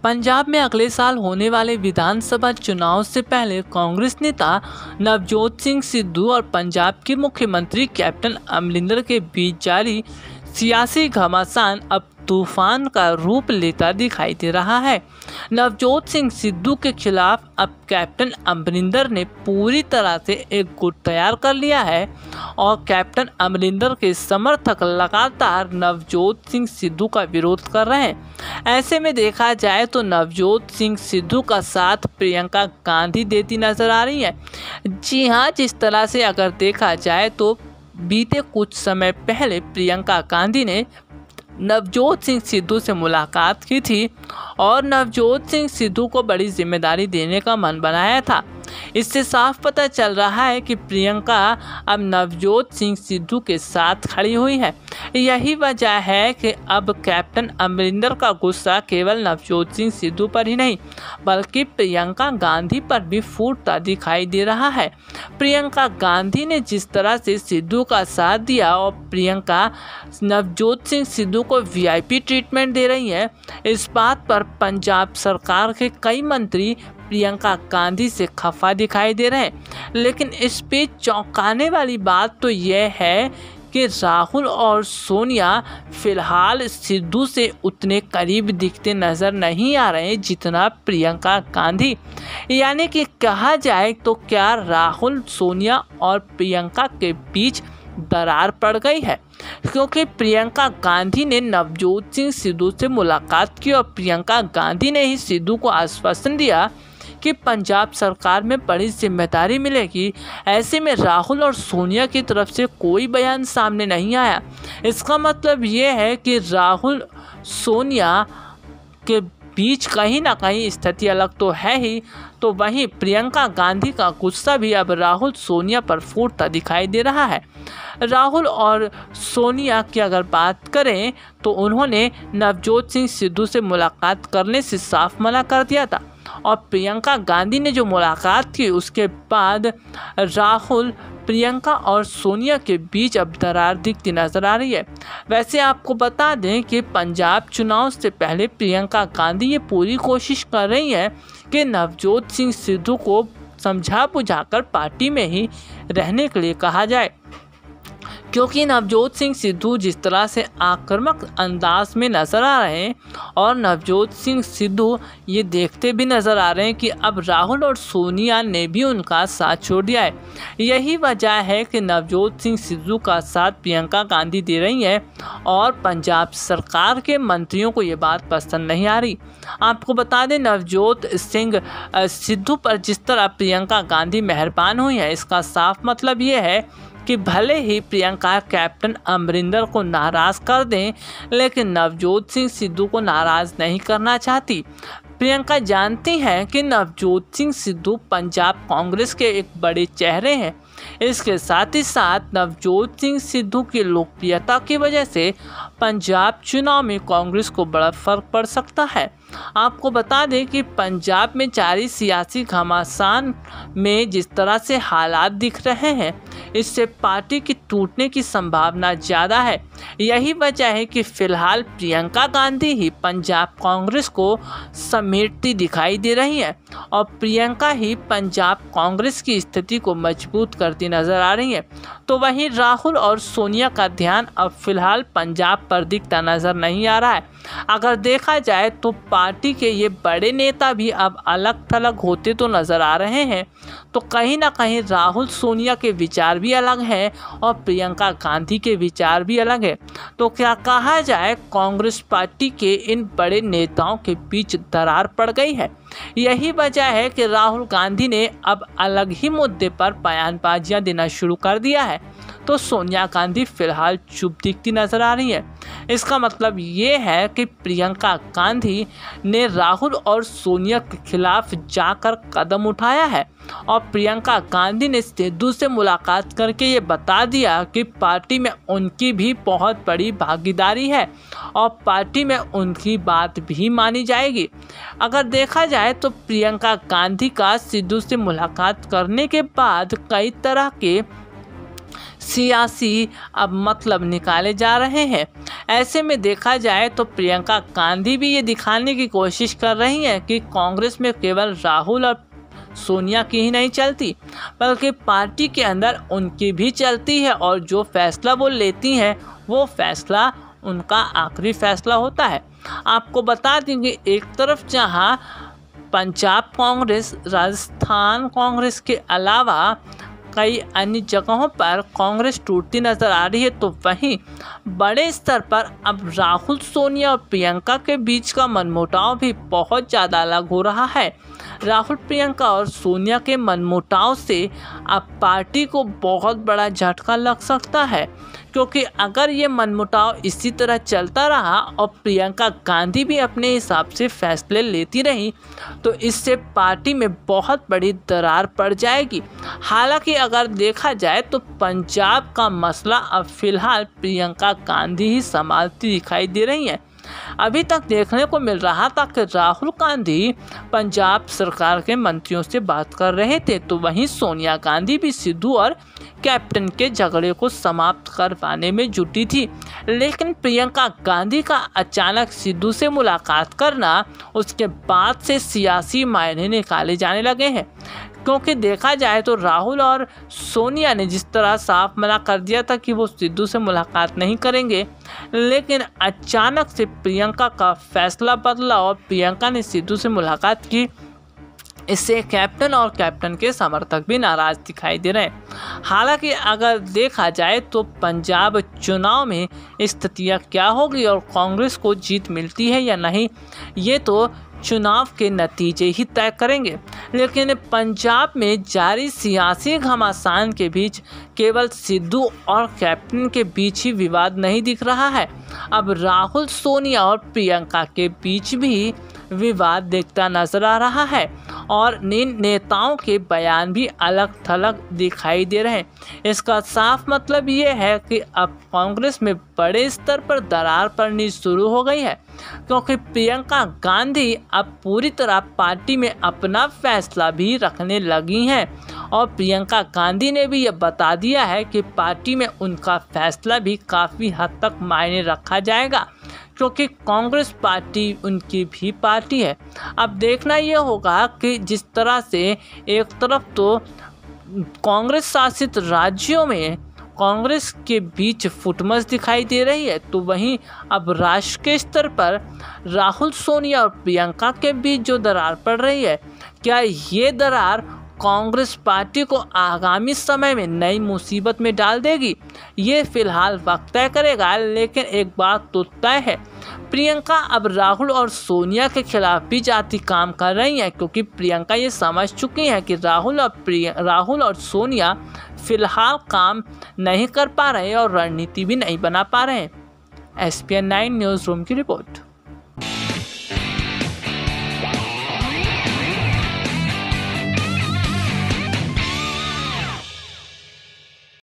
पंजाब में अगले साल होने वाले विधानसभा चुनाव से पहले कांग्रेस नेता नवजोत सिंह सिद्धू और पंजाब के मुख्यमंत्री कैप्टन अमरिंदर के बीच जारी सियासी घमासान अब तूफान का रूप लेता दिखाई दे रहा है। नवजोत सिंह सिद्धू के खिलाफ अब कैप्टन अमरिंदर ने पूरी तरह से एक गुट तैयार कर लिया है और कैप्टन अमरिंदर के समर्थक लगातार नवजोत सिंह सिद्धू का विरोध कर रहे हैं। ऐसे में देखा जाए तो नवजोत सिंह सिद्धू का साथ प्रियंका गांधी देती नजर आ रही है। जी हाँ, जिस तरह से अगर देखा जाए तो बीते कुछ समय पहले प्रियंका गांधी ने नवजोत सिंह सिद्धू से मुलाकात की थी और नवजोत सिंह सिद्धू को बड़ी जिम्मेदारी देने का मन बनाया था। इससे साफ पता चल रहा है कि प्रियंका अब नवजोत सिंह सिद्धू के साथ खड़ी हुई है। यही वजह है कि अब कैप्टन अमरिंदर का गुस्सा केवल नवजोत सिंह सिद्धू पर ही नहीं बल्कि प्रियंका गांधी पर भी फूटता दिखाई दे रहा है। प्रियंका गांधी ने जिस तरह से सिद्धू का साथ दिया और प्रियंका नवजोत सिंह सिद्धू को वीआईपी ट्रीटमेंट दे रही है, इस बात पर पंजाब सरकार के कई मंत्री प्रियंका गांधी से खफा दिखाई दे रहे हैं। लेकिन इस पे चौंकाने वाली बात तो यह है कि राहुल और सोनिया फिलहाल सिद्धू से उतने करीब दिखते नजर नहीं आ रहे जितना प्रियंका गांधी। यानी कि कहा जाए तो क्या राहुल, सोनिया और प्रियंका के बीच दरार पड़ गई है, क्योंकि प्रियंका गांधी ने नवजोत सिंह सिद्धू से मुलाकात की और प्रियंका गांधी ने ही सिद्धू को आश्वासन दिया कि पंजाब सरकार में बड़ी जिम्मेदारी मिलेगी। ऐसे में राहुल और सोनिया की तरफ से कोई बयान सामने नहीं आया। इसका मतलब ये है कि राहुल सोनिया के बीच कहीं ना कहीं स्थिति अलग तो है ही, तो वहीं प्रियंका गांधी का गुस्सा भी अब राहुल सोनिया पर फूटता दिखाई दे रहा है। राहुल और सोनिया की अगर बात करें तो उन्होंने नवजोत सिंह सिद्धू से मुलाकात करने से साफ मना कर दिया था और प्रियंका गांधी ने जो मुलाकात की उसके बाद राहुल, प्रियंका और सोनिया के बीच अब दरार दिखती नजर आ रही है। वैसे आपको बता दें कि पंजाब चुनाव से पहले प्रियंका गांधी ये पूरी कोशिश कर रही है कि नवजोत सिंह सिद्धू को समझा बुझाकर पार्टी में ही रहने के लिए कहा जाए, क्योंकि नवजोत सिंह सिद्धू जिस तरह से आक्रामक अंदाज में नज़र आ रहे हैं और नवजोत सिंह सिद्धू ये देखते भी नज़र आ रहे हैं कि अब राहुल और सोनिया ने भी उनका साथ छोड़ दिया है। यही वजह है कि नवजोत सिंह सिद्धू का साथ प्रियंका गांधी दे रही है और पंजाब सरकार के मंत्रियों को ये बात पसंद नहीं आ रही। आपको बता दें, नवजोत सिंह सिद्धू पर जिस तरह प्रियंका गांधी मेहरबान हुई है, इसका साफ मतलब ये है कि भले ही प्रियंका कैप्टन अमरिंदर को नाराज़ कर दें, लेकिन नवजोत सिंह सिद्धू को नाराज़ नहीं करना चाहती। प्रियंका जानती हैं कि नवजोत सिंह सिद्धू पंजाब कांग्रेस के एक बड़े चेहरे हैं। इसके साथ ही साथ नवजोत सिंह सिद्धू की लोकप्रियता की वजह से पंजाब चुनाव में कांग्रेस को बड़ा फर्क पड़ सकता है। आपको बता दें कि पंजाब में जारी सियासी घमासान में जिस तरह से हालात दिख रहे हैं, इससे पार्टी की टूटने की संभावना ज़्यादा है। यही वजह है कि फिलहाल प्रियंका गांधी ही पंजाब कांग्रेस को समेटती दिखाई दे रही हैं और प्रियंका ही पंजाब कांग्रेस की स्थिति को मजबूत करती नजर आ रही है। तो वहीं राहुल और सोनिया का ध्यान अब फिलहाल पंजाब पर दिखता नजर नहीं आ रहा है। अगर देखा जाए तो पार्टी के ये बड़े नेता भी अब अलग थलग होते तो नजर आ रहे हैं, तो कहीं ना कहीं राहुल सोनिया के विचार भी अलग हैं और प्रियंका गांधी के विचार भी अलग है। तो क्या कहा जाए, कांग्रेस पार्टी के इन बड़े नेताओं के बीच दरार पड़ गई है। यही वजह है कि राहुल गांधी ने अब अलग ही मुद्दे पर बयानबाजियां देना शुरू कर दिया है, तो सोनिया गांधी फिलहाल चुप दिखती नजर आ रही है। इसका मतलब ये है कि प्रियंका गांधी ने राहुल और सोनिया के खिलाफ जाकर कदम उठाया है और प्रियंका गांधी ने सिद्धू से मुलाकात करके ये बता दिया कि पार्टी में उनकी भी बहुत बड़ी भागीदारी है और पार्टी में उनकी बात भी मानी जाएगी। अगर देखा जाए तो प्रियंका गांधी का सिद्धू से मुलाकात करने के बाद कई तरह के सियासी अब मतलब निकाले जा रहे हैं। ऐसे में देखा जाए तो प्रियंका गांधी भी ये दिखाने की कोशिश कर रही हैं कि कांग्रेस में केवल राहुल और सोनिया की ही नहीं चलती, बल्कि पार्टी के अंदर उनकी भी चलती है, और जो फैसला वो लेती हैं वो फैसला उनका आखिरी फैसला होता है। आपको बता दें कि एक तरफ जहां पंजाब कांग्रेस, राजस्थान कांग्रेस के अलावा कई अन्य जगहों पर कांग्रेस टूटती नजर आ रही है, तो वहीं बड़े स्तर पर अब राहुल, सोनिया और प्रियंका के बीच का मनमुटाव भी बहुत ज़्यादा अलग हो रहा है। राहुल, प्रियंका और सोनिया के मनमुटाव से अब पार्टी को बहुत बड़ा झटका लग सकता है, क्योंकि अगर ये मनमुटाव इसी तरह चलता रहा और प्रियंका गांधी भी अपने हिसाब से फैसले लेती रही, तो इससे पार्टी में बहुत बड़ी दरार पड़ जाएगी। हालांकि अगर देखा जाए तो पंजाब का मसला अब फिलहाल प्रियंका गांधी ही संभालती दिखाई दे रही हैं। अभी तक देखने को मिल रहा था कि राहुल गांधी पंजाब सरकार के मंत्रियों से बात कर रहे थे, तो वहीं सोनिया गांधी भी सिद्धू और कैप्टन के झगड़े को समाप्त करवाने में जुटी थी। लेकिन प्रियंका गांधी का अचानक सिद्धू से मुलाकात करना उसके बाद से सियासी मायने निकाले जाने लगे हैं, क्योंकि देखा जाए तो राहुल और सोनिया ने जिस तरह साफ मना कर दिया था कि वो सिद्धू से मुलाकात नहीं करेंगे, लेकिन अचानक से प्रियंका का फैसला बदला और प्रियंका ने सिद्धू से मुलाकात की। इससे कैप्टन और कैप्टन के समर्थक भी नाराज दिखाई दे रहे हैं। हालांकि अगर देखा जाए तो पंजाब चुनाव में स्थितियां क्या होगी और कांग्रेस को जीत मिलती है या नहीं, ये तो चुनाव के नतीजे ही तय करेंगे। लेकिन पंजाब में जारी सियासी घमासान के बीच केवल सिद्धू और कैप्टन के बीच ही विवाद नहीं दिख रहा है, अब राहुल, सोनिया और प्रियंका के बीच भी विवाद दिखता नजर आ रहा है, और नेताओं के बयान भी अलग थलग दिखाई दे रहे हैं। इसका साफ मतलब ये है कि अब कांग्रेस में बड़े स्तर पर दरार पड़नी शुरू हो गई है, क्योंकि प्रियंका गांधी अब पूरी तरह पार्टी में अपना फैसला भी रखने लगी हैं, और प्रियंका गांधी ने भी ये बता दिया है कि पार्टी में उनका फैसला भी काफ़ी हद तक मायने रखा जाएगा, क्योंकि कांग्रेस पार्टी उनकी भी पार्टी है। अब देखना ये होगा कि जिस तरह से एक तरफ तो कांग्रेस शासित राज्यों में कांग्रेस के बीच फुटमस दिखाई दे रही है, तो वहीं अब राष्ट्र के स्तर पर राहुल, सोनिया और प्रियंका के बीच जो दरार पड़ रही है, क्या ये दरार कांग्रेस पार्टी को आगामी समय में नई मुसीबत में डाल देगी, ये फिलहाल वक्त तय करेगा। लेकिन एक बात तो तय है, प्रियंका अब राहुल और सोनिया के खिलाफ भी जाती काम कर रही हैं, क्योंकि प्रियंका ये समझ चुकी हैं कि राहुल और सोनिया फिलहाल काम नहीं कर पा रहे और रणनीति भी नहीं बना पा रहे हैं। SPN 9 न्यूज़ रूम की रिपोर्ट।